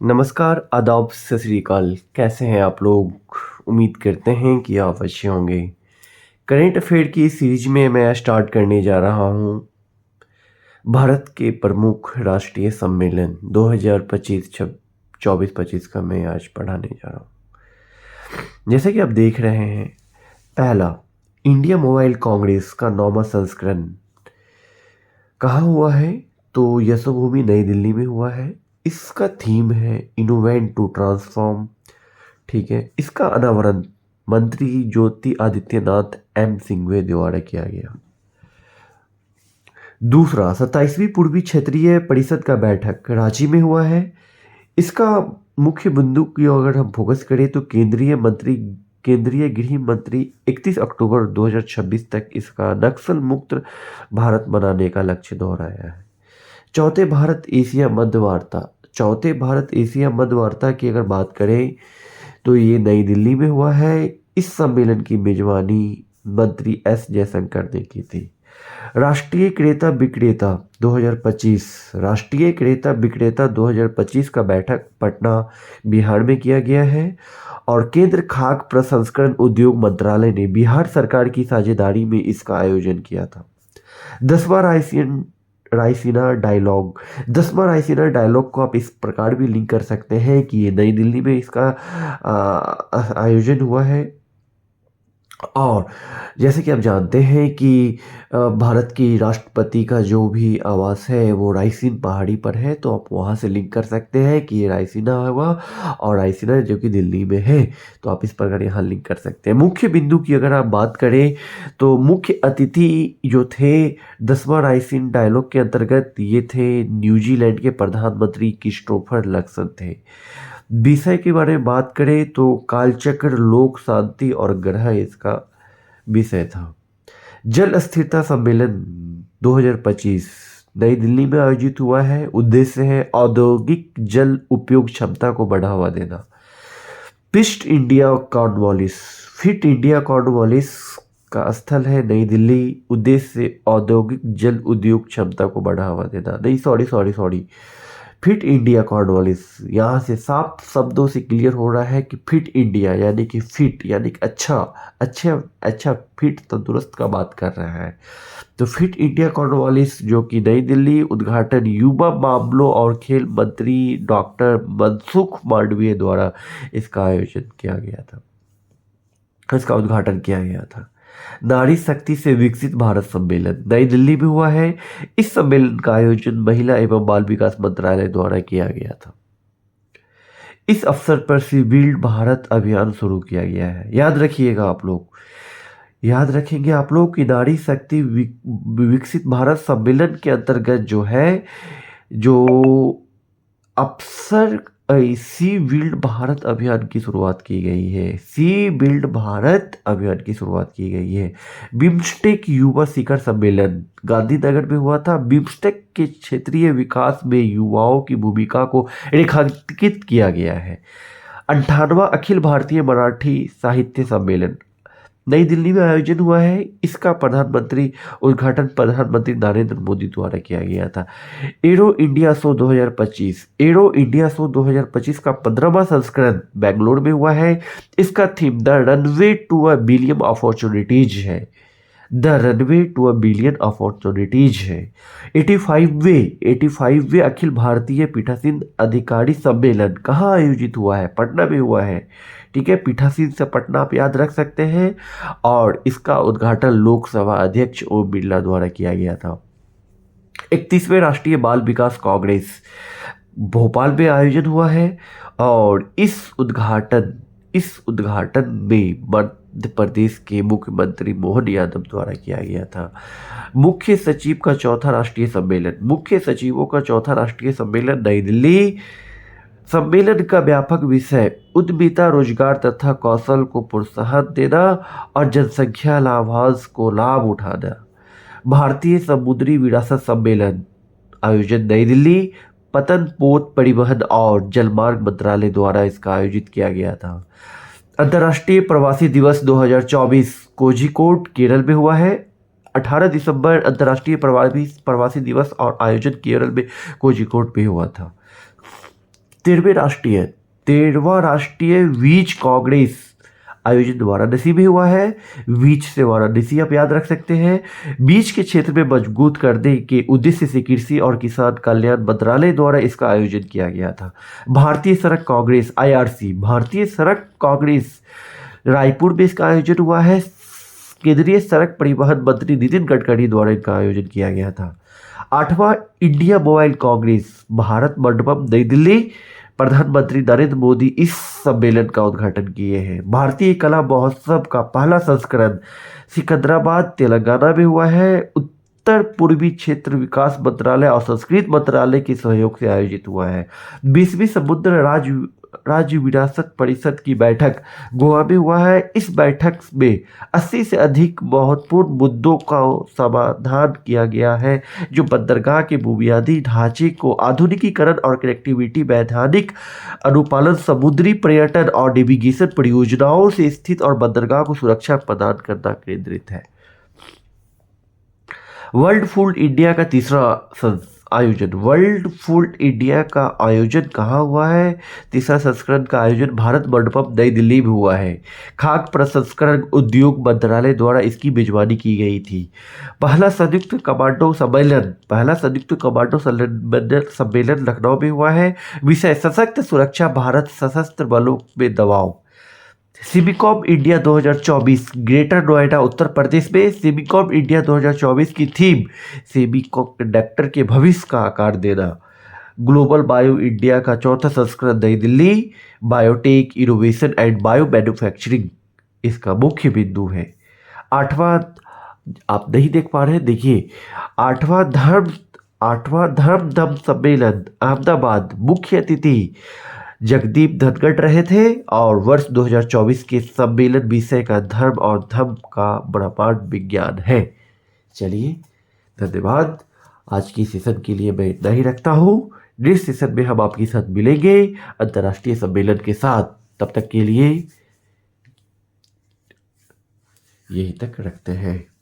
नमस्कार, आदाब, सत श्री अकाल। कैसे हैं आप लोग? उम्मीद करते हैं कि आप अच्छे होंगे। करेंट अफेयर की इस सीरीज में मैं स्टार्ट करने जा रहा हूं भारत के प्रमुख राष्ट्रीय सम्मेलन 2025 24-25 का मैं आज पढ़ाने जा रहा हूं। जैसे कि आप देख रहे हैं, पहला इंडिया मोबाइल कांग्रेस का 9वां संस्करण कहाँ हुआ है? तो यशोभूमि नई दिल्ली में हुआ है। इसका थीम है इनोवेट टू ट्रांसफॉर्म। ठीक है, इसका अनावरण मंत्री ज्योति आदित्यनाथ एम सिंघवी द्वारा किया गया। दूसरा, 27वीं पूर्वी क्षेत्रीय परिषद का बैठक रांची में हुआ है। इसका मुख्य बिंदु की अगर हम फोकस करें तो केंद्रीय गृह मंत्री 31 अक्टूबर 2026 तक इसका नक्सल मुक्त भारत बनाने का लक्ष्य दोहराया है। चौथे भारत एशिया मध्य वार्ता की अगर बात करें तो ये नई दिल्ली में हुआ है। इस सम्मेलन की मेजबानी मंत्री एस जयशंकर ने की थी। राष्ट्रीय क्रेता विक्रेता 2025 का बैठक पटना बिहार में किया गया है और केंद्र खाद्य प्रसंस्करण उद्योग मंत्रालय ने बिहार सरकार की साझेदारी में इसका आयोजन किया था। 10वां रायसीना डायलॉग को आप इस प्रकार भी लिंक कर सकते हैं कि ये नई दिल्ली में इसका आयोजन हुआ है। और जैसे कि आप जानते हैं कि भारत की राष्ट्रपति का जो भी आवास है वो रायसीन पहाड़ी पर है, तो आप वहाँ से लिंक कर सकते हैं कि ये रायसीना होगा और रायसीना जो कि दिल्ली में है, तो आप इस प्रकार यहाँ लिंक कर सकते हैं। मुख्य बिंदु की अगर आप बात करें तो मुख्य अतिथि जो थे 10वां रायसीन डायलॉग के अंतर्गत ये थे न्यूजीलैंड के प्रधानमंत्री क्रिस्टोफर लक्सन थे। विषय के बारे में बात करें तो कालचक्र, लोक शांति और ग्रह इसका विषय था। जल स्थिरता सम्मेलन 2025 नई दिल्ली में आयोजित हुआ है। उद्देश्य है औद्योगिक जल उपयोग क्षमता को बढ़ावा देना। फिट इंडिया कॉर्नवालिस का स्थल है नई दिल्ली। उद्देश्य औद्योगिक जल उद्योग क्षमता को बढ़ावा देना। नहीं, सॉरी, फिट इंडिया कॉर्नवालिस, यहाँ से साफ शब्दों से क्लियर हो रहा है कि फिट इंडिया यानी कि फिट यानी कि अच्छा फिट तंदुरुस्त का बात कर रहा है। तो फिट इंडिया कॉर्नवालिस जो कि नई दिल्ली, उद्घाटन युवा मामलों और खेल मंत्री डॉक्टर मनसुख मांडविया द्वारा इसका उद्घाटन किया गया था। नारी शक्ति से विकसित भारत सम्मेलन नई दिल्ली में हुआ है। इस सम्मेलन का आयोजन महिला एवं बाल विकास मंत्रालय द्वारा किया गया था। इस अवसर पर बिल्ड भारत अभियान शुरू किया गया है। याद रखेंगे आप लोग कि नारी शक्ति विकसित भारत सम्मेलन के अंतर्गत जो अवसर सी बिल्ड भारत अभियान की शुरुआत की गई है। बिम्स्टेक युवा शिखर सम्मेलन गांधीनगर में हुआ था। बिम्स्टेक के क्षेत्रीय विकास में युवाओं की भूमिका को रेखांकित किया गया है। 58वां अखिल भारतीय मराठी साहित्य सम्मेलन नई दिल्ली में आयोजन हुआ है। इसका उद्घाटन प्रधानमंत्री नरेंद्र मोदी द्वारा किया गया था। एरो इंडिया शो 2025 का 15वां संस्करण बेंगलोर में हुआ है। इसका theme the runway to a billion opportunities है। 85वें अखिल भारतीय पीठासीन अधिकारी सम्मेलन कहाँ आयोजित हुआ है? पटना में हुआ है। ठीक है, पीठासीन से पटना आप याद रख सकते हैं। और इसका उद्घाटन लोकसभा अध्यक्ष ओम बिरला द्वारा किया गया था। 31वें राष्ट्रीय बाल विकास कांग्रेस भोपाल में आयोजन हुआ है और इस उद्घाटन में मध्य प्रदेश के मुख्यमंत्री मोहन यादव द्वारा किया गया था। मुख्य सचिवों का चौथा राष्ट्रीय सम्मेलन नई दिल्ली। सम्मेलन का व्यापक विषय उद्यमिता, रोजगार तथा कौशल को प्रोत्साहन देना और जनसंख्या लाभांश को लाभ उठाना। भारतीय समुद्री विरासत सम्मेलन आयोजन नई दिल्ली। पतन पोत परिवहन और जलमार्ग मंत्रालय द्वारा इसका आयोजित किया गया था। अंतर्राष्ट्रीय प्रवासी दिवस 2024 कोझिकोड केरल में हुआ है। 18 दिसंबर अंतर्राष्ट्रीय प्रवासी दिवस और आयोजन केरल में कोझिकोड में हुआ था। 13वां राष्ट्रीय वीज कांग्रेस आयोजित वाराणसी में हुआ है। बीज से वाराणसी आप याद रख सकते हैं। बीज के क्षेत्र में मजबूत करने के उद्देश्य से कृषि और किसान कल्याण मंत्रालय द्वारा इसका आयोजन किया गया था। भारतीय सड़क कांग्रेस IRC, भारतीय सड़क कांग्रेस रायपुर में इसका आयोजन हुआ है। केंद्रीय सड़क परिवहन मंत्री नितिन गडकरी द्वारा इनका आयोजन किया गया था। 8वां इंडिया मोबाइल कांग्रेस भारत मंडपम नई दिल्ली, प्रधानमंत्री नरेंद्र मोदी इस सम्मेलन का उद्घाटन किए हैं। भारतीय कला महोत्सव का पहला संस्करण सिकंदराबाद तेलंगाना में हुआ है। उत्तर पूर्वी क्षेत्र विकास मंत्रालय और संस्कृत मंत्रालय के सहयोग से आयोजित हुआ है। 20वीं समुद्र राज्य विरासत परिषद की बैठक गोवा में हुआ है। इस बैठक में 80 से अधिक महत्वपूर्ण मुद्दों का समाधान किया गया है, जो बंदरगाह के बुनियादी ढांचे को आधुनिकीकरण और कनेक्टिविटी, वैधानिक अनुपालन, समुद्री पर्यटन और नेविगेशन परियोजनाओं से स्थित और बंदरगाह को सुरक्षा प्रदान करना केंद्रित है। वर्ल्ड फूड इंडिया का तीसरा आयोजन, वर्ल्ड फूड इंडिया का आयोजन कहाँ हुआ है? तीसरा संस्करण का आयोजन भारत मंडपम नई दिल्ली में हुआ है। खाद्य प्रसंस्करण उद्योग मंत्रालय द्वारा इसकी मेजबानी की गई थी। पहला संयुक्त कमांडो सम्मेलन लखनऊ में हुआ है। विषय सशक्त सुरक्षा, भारत सशस्त्र बलों में दबाव। सिमिकॉम इंडिया 2024 ग्रेटर नोएडा उत्तर प्रदेश में। सिमिकॉम इंडिया 2024 की थीम सेमीकंडक्टर के भविष्य का आकार देना। ग्लोबल बायो इंडिया का चौथा संस्करण नई Delhi, biotech innovation and bio manufacturing इसका मुख्य बिंदु है। 8वां आप नहीं देख पा रहे हैं, देखिए 8वां धर्म दम सम्मेलन अहमदाबाद, मुख्य अतिथि जगदीप धनखड़ रहे थे और वर्ष 2024 के सम्मेलन विषय का धर्म और धम्म का ब्रह्मांड विज्ञान है। चलिए धन्यवाद। आज की सेशन के लिए मैं इतना ही रखता हूँ। नेक्स्ट सेशन में हम आपके साथ मिलेंगे अंतर्राष्ट्रीय सम्मेलन के साथ। तब तक के लिए यही तक रखते हैं।